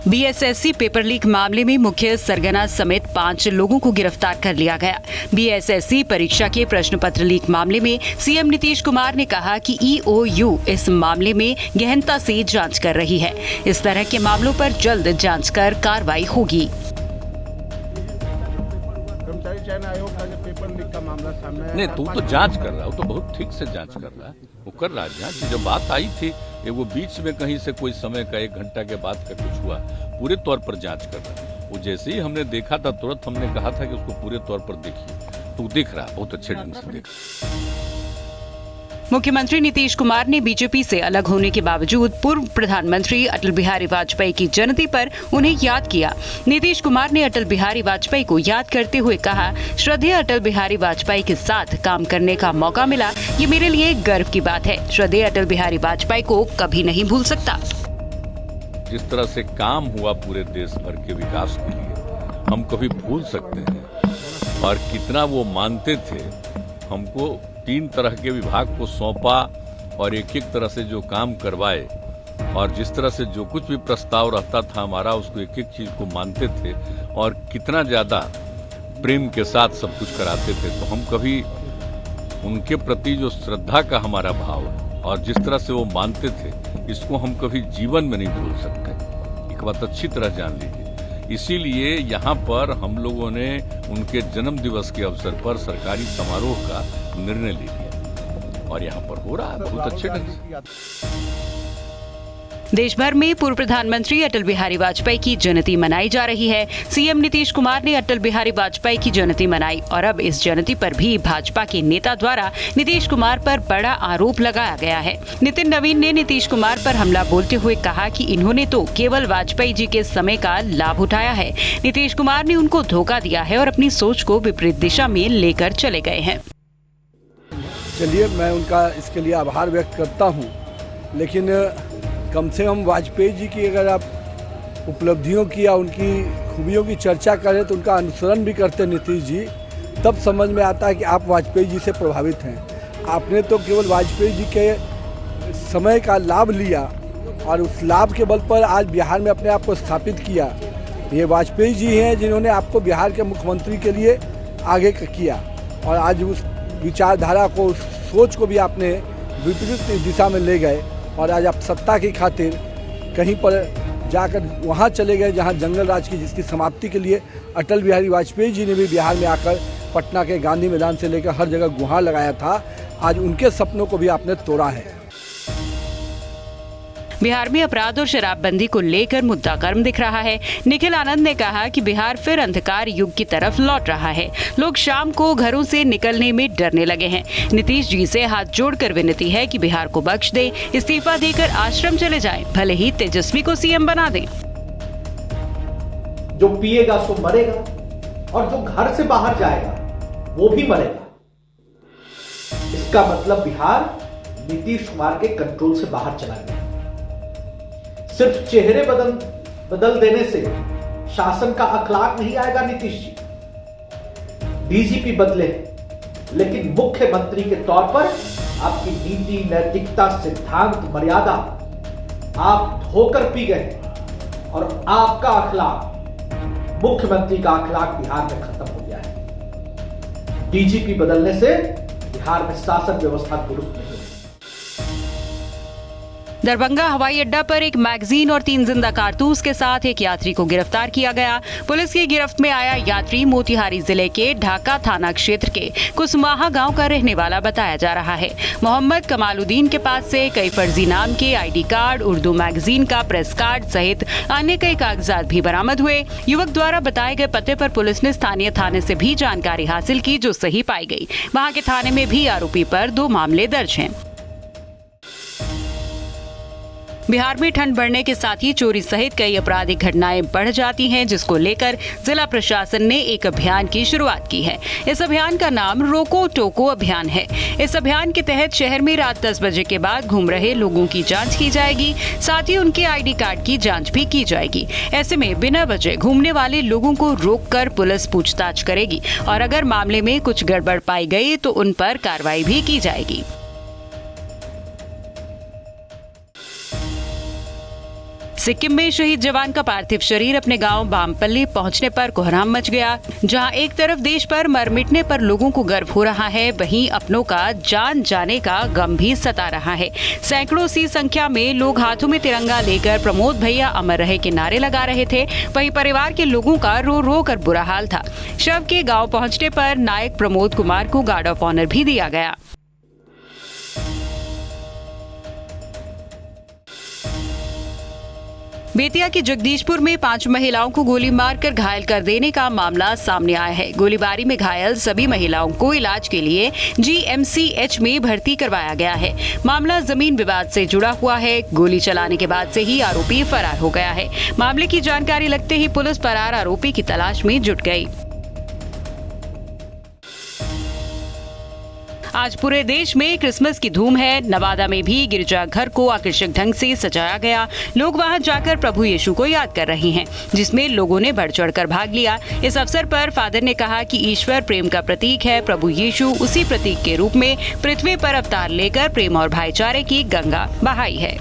BSSC paper leak मामले में मुख्य सरगना समेत 5 लोगों को गिरफ्तार कर लिया गया। बीएसएससी परीक्षा के प्रश्न पत्र लीक मामले में सीएम नीतीश कुमार ने कहा कि ईओयू इस मामले में गहनता से जांच कर रही है। इस तरह के मामलों पर जल्द जांच कर कार्रवाई होगी। कर्मचारी चयन आयोग का जो पेपर लीक का मामला सामने आया, नहीं, तू तो जांच कर रहा है, वो तो बहुत ठीक से जांच कर रहा है, वो कर रहा है जांच। जब बात आई थी वो बीच में कहीं से कोई समय का 1 घंटा के बाद का कुछ हुआ, पूरे तौर पर जांच कर रहा है। वो जैसे ही हमने देखा था तुरंत हमने कहा था कि उसको पूरे तौर पर देखिए, तो दिख रहा, बहुत अच्छे ढंग से देख रहा। मुख्यमंत्री नीतीश कुमार ने बीजेपी से अलग होने के बावजूद पूर्व प्रधानमंत्री अटल बिहारी वाजपेयी की जयंती पर उन्हें याद किया। नीतीश कुमार ने अटल बिहारी वाजपेयी को याद करते हुए कहा, श्रद्धेय अटल बिहारी वाजपेयी के साथ काम करने का मौका मिला, ये मेरे लिए गर्व की बात है। श्रद्धेय अटल बिहारी वाजपेयी को कभी नहीं भूल सकता। जिस तरह से काम हुआ पूरे देश भर के विकास के लिए, हम कभी भूल सकते हैं। और कितना वो मानते थे, हमको 3 तरह के विभाग को सौंपा और एक तरह से जो काम करवाए, और जिस तरह से जो कुछ भी प्रस्ताव रहता था हमारा, उसको एक चीज को मानते थे और कितना ज्यादा प्रेम के साथ सब कुछ कराते थे। तो हम कभी उनके प्रति जो श्रद्धा का हमारा भाव है और जिस तरह से वो मानते थे, इसको हम कभी जीवन में नहीं भूल सकते। एक बात अच्छी तरह जान लीजिए। इसीलिए यहाँ पर हम लोगों ने उनके जन्म दिवस के अवसर पर सरकारी समारोह का निर्णय ले लिया और यहाँ पर हो रहा है बहुत अच्छे ढंग से। देश भर में पूर्व प्रधानमंत्री अटल बिहारी वाजपेयी की जयंती मनाई जा रही है। सीएम नीतीश कुमार ने अटल बिहारी वाजपेयी की जयंती मनाई और अब इस जयंती पर भी भाजपा के नेता द्वारा नीतीश कुमार पर बड़ा आरोप लगाया गया है। नितिन नवीन ने नीतीश कुमार पर हमला बोलते हुए कहा कि इन्होंने तो केवल वाजपेयी जी के समय का लाभ उठाया है। नीतीश कुमार ने उनको धोखा दिया है और अपनी सोच को विपरीत दिशा में लेकर चले गए हैं। चलिए, मैं उनका इसके लिए आभार व्यक्त करता हूँ, लेकिन कम से कम वाजपेयी जी की अगर आप उपलब्धियों की या उनकी खूबियों की चर्चा करें तो उनका अनुसरण भी करते नीतीश जी, तब समझ में आता है कि आप वाजपेयी जी से प्रभावित हैं। आपने तो केवल वाजपेयी जी के समय का लाभ लिया और उस लाभ के बल पर आज बिहार में अपने आप को स्थापित किया। ये वाजपेयी जी हैं जिन्होंने आपको बिहार के मुख्यमंत्री के लिए आगे किया और आज उस विचारधारा को, उस सोच को भी आपने विपरीत दिशा में ले गए और आज आप सत्ता की खातिर कहीं पर जाकर वहाँ चले गए जहाँ जंगल राज की जिसकी समाप्ति के लिए अटल बिहारी वाजपेयी जी ने भी बिहार में आकर पटना के गांधी मैदान से लेकर हर जगह गुहार लगाया था। आज उनके सपनों को भी आपने तोड़ा है। बिहार में अपराध और शराबबंदी को लेकर मुद्दा गर्म दिख रहा है। निखिल आनंद ने कहा कि बिहार फिर अंधकार युग की तरफ लौट रहा है। लोग शाम को घरों से निकलने में डरने लगे हैं। नीतीश जी से हाथ जोड़कर विनती है कि बिहार को बख्श दे, इस्तीफा देकर आश्रम चले जाएं, भले ही तेजस्वी को सीएम बना दें। जो पिएगा सो मरेगा और जो घर से बाहर जाएगा वो भी मरेगा। इसका मतलब बिहार नीतीश कुमार के कंट्रोल से बाहर चला गया। सिर्फ चेहरे बदल देने से शासन का अखलाक नहीं आएगा। नीतीश जी डीजीपी बदले, लेकिन मुख्यमंत्री के तौर पर आपकी नीति, नैतिकता, सिद्धांत, मर्यादा आप धोकर पी गए और आपका अखलाक, मुख्यमंत्री का अखलाक बिहार में खत्म हो गया है। डीजीपी बदलने से बिहार में शासन व्यवस्था दुरुस्त नहीं। दरभंगा हवाई अड्डा पर एक मैगजीन और 3 जिंदा कारतूस के साथ एक यात्री को गिरफ्तार किया गया। पुलिस की गिरफ्त में आया यात्री मोतिहारी जिले के ढाका थाना क्षेत्र के कुसमाहा गांव का रहने वाला बताया जा रहा है। मोहम्मद कमालुद्दीन के पास से कई फर्जी नाम के आईडी कार्ड, उर्दू मैगजीन का प्रेस कार्ड सहित अन्य कई कागजात भी बरामद हुए। युवक द्वारा बताए गए पते पर पुलिस ने स्थानीय थाने से भी जानकारी हासिल की, जो सही पाई गई। वहां के थाने में भी आरोपी पर 2 मामले दर्ज हैं। बिहार में ठंड बढ़ने के साथ ही चोरी सहित कई आपराधिक घटनाएं बढ़ जाती हैं, जिसको लेकर जिला प्रशासन ने एक अभियान की शुरुआत की है। इस अभियान का नाम रोको टोको अभियान है। इस अभियान के तहत शहर में रात 10 बजे के बाद घूम रहे लोगों की जांच की जाएगी, साथ ही उनके आईडी कार्ड की जांच भी की जाएगी। ऐसे में बिना वजह घूमने वाले लोगों को रोककर पुलिस पूछताछ करेगी और अगर मामले में कुछ गड़बड़ पाई गई तो उन पर कार्रवाई भी की जाएगी। सिक्किम में शहीद जवान का पार्थिव शरीर अपने गांव बामपल्ली पहुंचने पर कोहराम मच गया। जहां एक तरफ देश पर मर मिटने पर लोगों को गर्व हो रहा है, वहीं अपनों का जान जाने का गम भी सता रहा है। सैकड़ों सी संख्या में लोग हाथों में तिरंगा लेकर प्रमोद भैया अमर रहे के नारे लगा रहे थे। वहीं परिवार के लोगों का रो रो कर बुरा हाल था। शव के गांव पहुंचने पर नायक प्रमोद कुमार को गार्ड ऑफ ऑनर भी दिया गया। बेतिया के जगदीशपुर में 5 महिलाओं को गोली मारकर घायल कर देने का मामला सामने आया है। गोलीबारी में घायल सभी महिलाओं को इलाज के लिए GMCH में भर्ती करवाया गया है। मामला जमीन विवाद से जुड़ा हुआ है। गोली चलाने के बाद से ही आरोपी फरार हो गया है। मामले की जानकारी लगते ही पुलिस फरार आरोपी की तलाश में जुट गई। आज पूरे देश में क्रिसमस की धूम है। नवादा में भी गिरजाघर को आकर्षक ढंग से सजाया गया। लोग वहां जाकर प्रभु यीशु को याद कर रहे हैं, जिसमें लोगों ने बढ़ चढ़कर भाग लिया। इस अवसर पर फादर ने कहा कि ईश्वर प्रेम का प्रतीक है। प्रभु यीशु उसी प्रतीक के रूप में पृथ्वी पर अवतार लेकर प्रेम और भाईचारे की गंगा बहाई है।